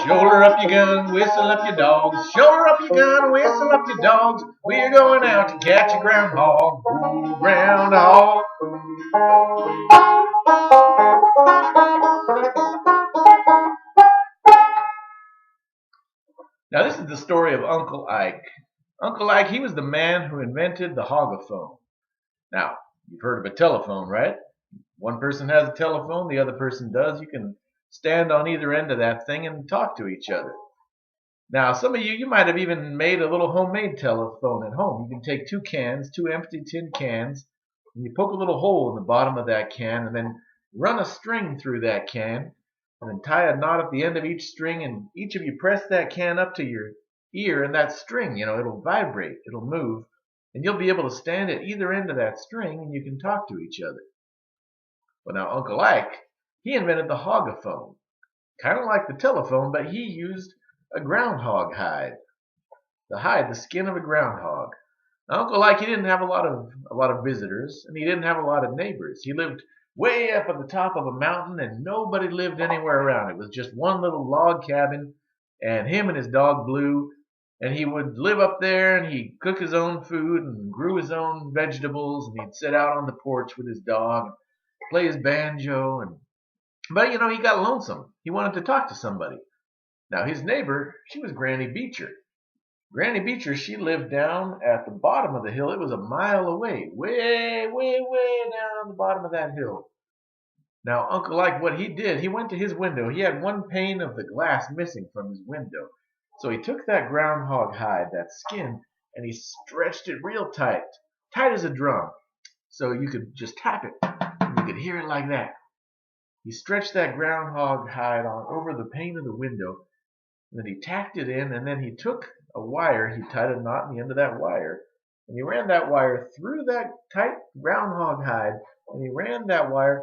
Shoulder up your gun, whistle up your dogs. Shoulder up your gun, whistle up your dogs. We're going out to catch a groundhog. Ooh, groundhog. Now this is the story of Uncle Ike. Uncle Ike, he was the man who invented the Hogaphone. Now, you've heard of a telephone, right? One person has a telephone, the other person does. You can stand on either end of that thing and talk to each other. Now, some of you might have even made a little homemade telephone at home. You can take two empty tin cans, and you poke a little hole in the bottom of that can, and then run a string through that can, and then tie a knot at the end of each string, and each of you press that can up to your ear, and that string, it'll vibrate, it'll move, and you'll be able to stand at either end of that string, and you can talk to each other. Well, now, Uncle Ike, he invented the Hogaphone, kind of like the telephone, but he used a groundhog hide. The skin of a groundhog. Now, Uncle Ike, he didn't have a lot of visitors, and he didn't have a lot of neighbors. He lived way up at the top of a mountain, and nobody lived anywhere around. It was just one little log cabin, and him and his dog Blue, and he would live up there, and he'd cook his own food and grew his own vegetables, and he'd sit out on the porch with his dog and play his banjo. But he got lonesome. He wanted to talk to somebody. Now, his neighbor, she was Granny Beecher. Granny Beecher, she lived down at the bottom of the hill. It was a mile away, way, way, way down the bottom of that hill. Now, Uncle Ike, what he did, he went to his window. He had one pane of the glass missing from his window. So he took that groundhog hide, that skin, and he stretched it real tight, tight as a drum. So you could just tap it, and you could hear it like that. He stretched that groundhog hide on over the pane of the window, and then he tacked it in, and then he took a wire, he tied a knot in the end of that wire, and he ran that wire through that tight groundhog hide, and he ran that wire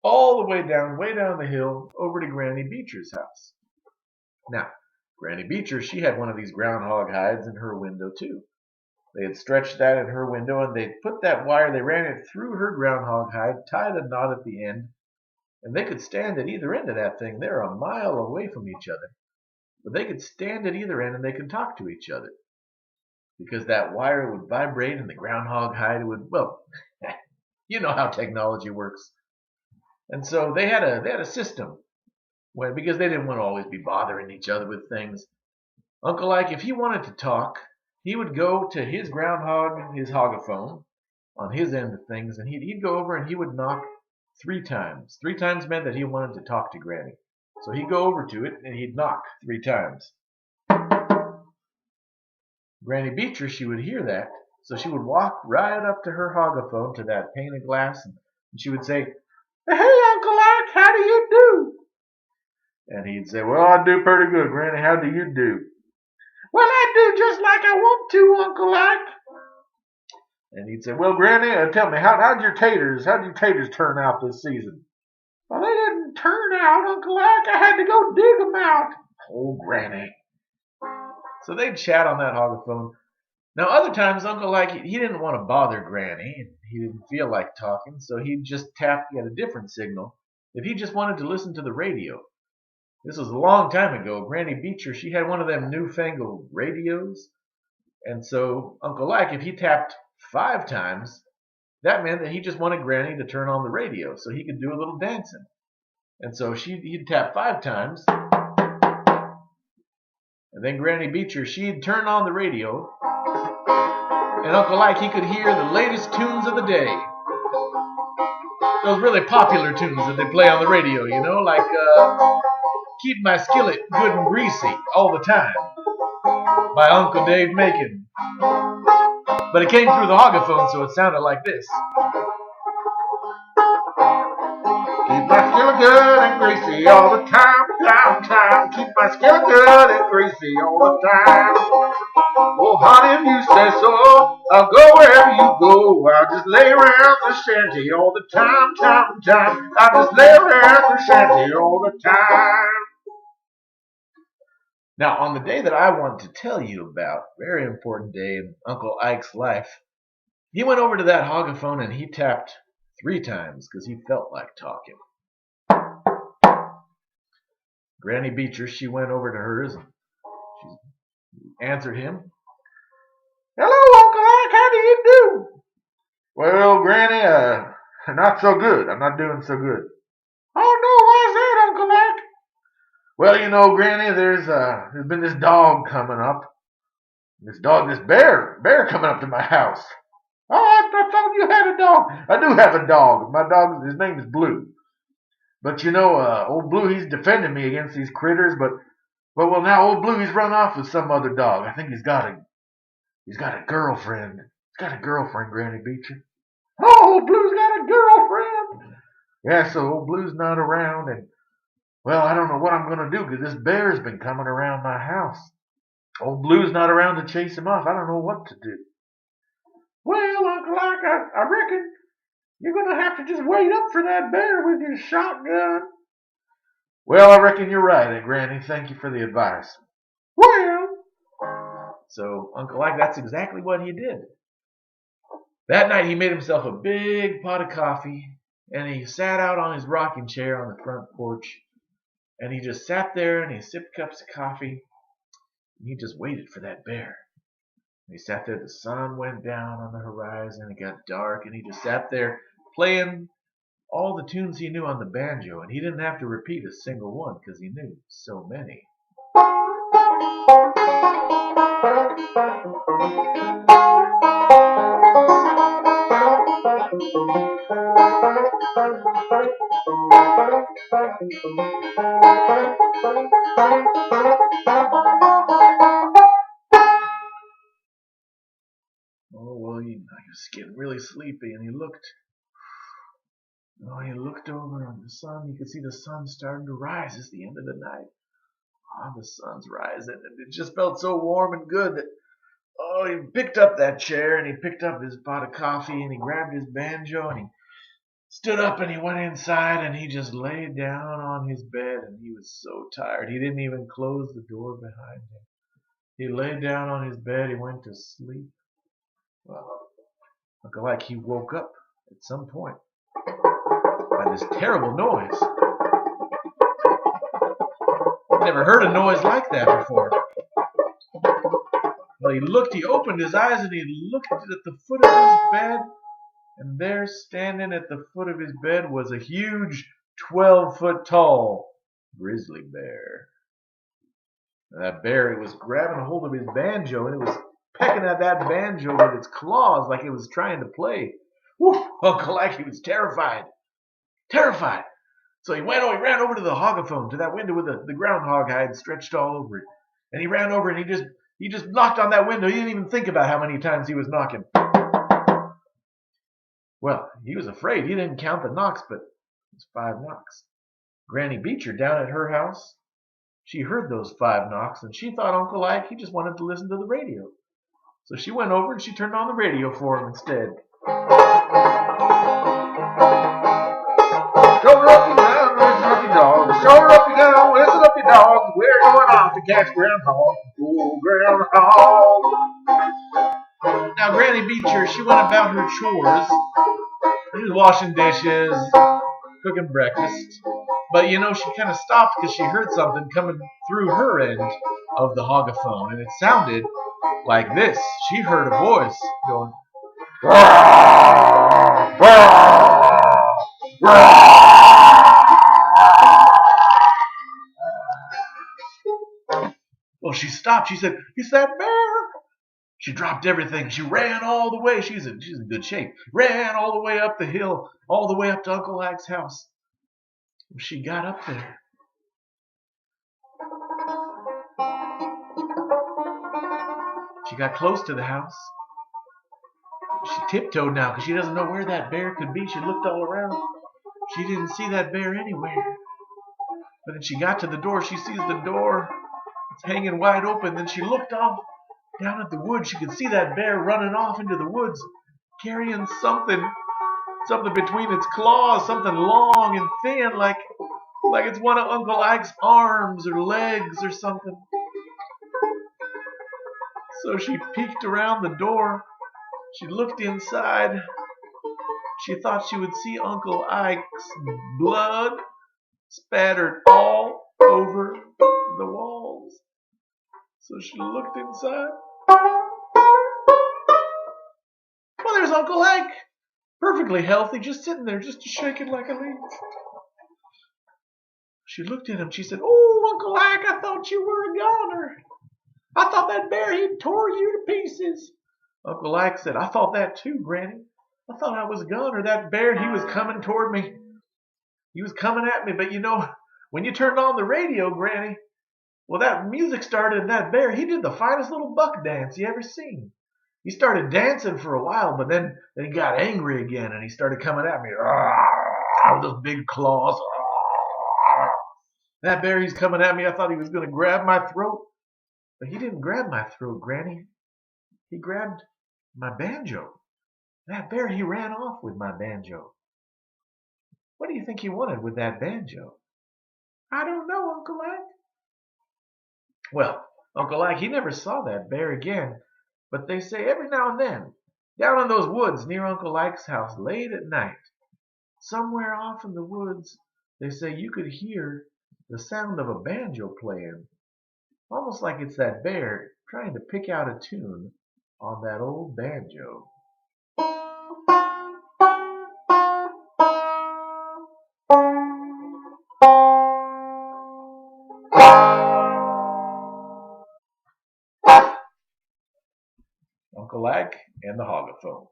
all the way down the hill over to Granny Beecher's house. Now, Granny Beecher, she had one of these groundhog hides in her window too. They had stretched that in her window, and they put that wire, they ran it through her groundhog hide, tied a knot at the end, and they could stand at either end of that thing. They're a mile away from each other. But they could stand at either end and they could talk to each other. Because that wire would vibrate and the groundhog hide would, well, you know how technology works. And so they had a system where, because they didn't want to always be bothering each other with things. Uncle Ike, if he wanted to talk, he would go to his groundhog, his Hogaphone, on his end of things, and he'd go over and he would knock 3 times. 3 times meant that he wanted to talk to Granny. So he'd go over to it and he'd knock 3 times. Granny Beecher, she would hear that, so she would walk right up to her Hogaphone, to that pane of glass, and she would say, "Hey, Uncle Ike, how do you do?" And he'd say, "Well, I do pretty good, Granny. How do you do?" "Well, I do just like I want to, Uncle Ike." And he'd say, "Well, Granny, tell me, how'd your taters turn out this season?" "Well, they didn't turn out, Uncle Ike. I had to go dig them out." "Oh, Granny." So they'd chat on that Hogaphone. Now, other times, Uncle Ike, he didn't want to bother Granny. He didn't feel like talking, so he'd just tap at a different signal if he just wanted to listen to the radio. This was a long time ago. Granny Beecher, she had one of them newfangled radios. And so Uncle Ike, if he tapped 5 times, that meant that he just wanted Granny to turn on the radio so he could do a little dancing. And so he'd tap 5 times, and then Granny Beecher, she'd turn on the radio, and Uncle Ike, he could hear the latest tunes of the day. Those really popular tunes that they play on the radio, like "Keep My Skillet Good and Greasy All the Time" by Uncle Dave Macon. But it came through the Hogaphone, so it sounded like this. Keep my skillet good and greasy all the time, time. Keep my skillet good and greasy all the time. Oh, honey, if you say so, I'll go wherever you go. I'll just lay around the shanty all the time. I'll just lay around the shanty all the time. Now, on the day that I want to tell you about, very important day in Uncle Ike's life, he went over to that Hogaphone and he tapped 3 times because he felt like talking. Granny Beecher, she went over to hers and she answered him. "Hello, Uncle Ike, how do you do?" "Well, Granny, not so good. I'm not doing so good." "Oh, no, why's that, Uncle Ike?" "Well, you know, Granny, there's been this dog coming up. This bear coming up to my house." "Oh, I thought you had a dog." "I do have a dog. My dog, his name is Blue. But you know, old Blue, he's defending me against these critters. Well, now old Blue, he's run off with some other dog. I think he's got a girlfriend. He's got a girlfriend, Granny Beecher." "Oh, old Blue's got a girlfriend." "Yeah, so old Blue's not around, and well, I don't know what I'm going to do because this bear's been coming around my house. Old Blue's not around to chase him off. I don't know what to do." "Well, Uncle Ike, I reckon you're going to have to just wait up for that bear with your shotgun." "Well, I reckon you're right, Granny. Thank you for the advice." "Well." So Uncle Ike, that's exactly what he did. That night he made himself a big pot of coffee, and he sat out on his rocking chair on the front porch, and he just sat there and he sipped cups of coffee, and he just waited for that bear. And he sat there, the sun went down on the horizon, it got dark, and he just sat there playing all the tunes he knew on the banjo, and he didn't have to repeat a single one because he knew so many. Oh, well, he was getting really sleepy, and he looked over on the sun. You could see the sun starting to rise. It's the end of the night. Oh, the sun's rising, and it just felt so warm and good that, oh, he picked up that chair, and he picked up his pot of coffee, and he grabbed his banjo, and he stood up, and he went inside, and he just laid down on his bed, and he was so tired. He didn't even close the door behind him. He laid down on his bed. He went to sleep. Well, Uncle Ike, he woke up at some point by this terrible noise. I've never heard a noise like that before. Well, he opened his eyes and he looked at the foot of his bed, and there standing at the foot of his bed was a huge 12-foot tall grizzly bear. And that bear, it was grabbing a hold of his banjo, and it was pecking at that banjo with its claws like it was trying to play. Whew, Uncle Ike, he was terrified. Terrified. So he ran over to the Hogaphone, to that window with the groundhog hide stretched all over it. And he ran over and he just knocked on that window. He didn't even think about how many times he was knocking. Well, he was afraid. He didn't count the knocks, but it was 5 knocks. Granny Beecher down at her house, she heard those 5 knocks, and she thought Uncle Ike, he just wanted to listen to the radio. So she went over and she turned on the radio for him instead. Shoulder up and down, listen up your dogs. Shoulder up and down, listen up your dogs. We're going off to catch groundhog. Oh, groundhog. Now, Granny Beecher, she went about her chores. She was washing dishes, cooking breakfast. But, you know, she kind of stopped because she heard something coming through her end of the Hogaphone. And it sounded like this. She heard a voice going, "Rah, rah, rah." Well, she stopped. She said, "It's that bear." She dropped everything. She ran all the way. She's in good shape. Ran all the way up the hill, all the way up to Uncle Ike's house. When she got up there, she got close to the house. She tiptoed now because she doesn't know where that bear could be. She looked all around. She didn't see that bear anywhere. But then she got to the door. She sees the door. It's hanging wide open. Then she looked off down at the woods. She could see that bear running off into the woods, carrying something between its claws, something long and thin, like it's one of Uncle Ike's arms or legs or something. So she peeked around the door. She looked inside. She thought she would see Uncle Ike's blood spattered all over the walls. So she looked inside. Well, there's Uncle Ike, perfectly healthy, just sitting there, just shaking like a leaf. She looked at him. She said, "Oh, Uncle Ike, I thought you were a goner. I thought that bear, he tore you to pieces." Uncle Ike said, "I thought that too, Granny. I thought I was a goner. That bear, he was coming toward me. He was coming at me. But you know, when you turned on the radio, Granny, well, that music started and that bear, he did the finest little buck dance you ever seen. He started dancing for a while, but then he got angry again and he started coming at me with those big claws. That bear, he's coming at me. I thought he was going to grab my throat. But he didn't grab my throat, Granny. He grabbed my banjo. That bear, he ran off with my banjo. What do you think he wanted with that banjo?" "I don't know, Uncle Ike." Well, Uncle Ike, he never saw that bear again. But they say every now and then, down in those woods near Uncle Ike's house, late at night, somewhere off in the woods, they say you could hear the sound of a banjo playing, almost like it's that bear trying to pick out a tune on that old banjo. Uncle Ike and the Hogaphone.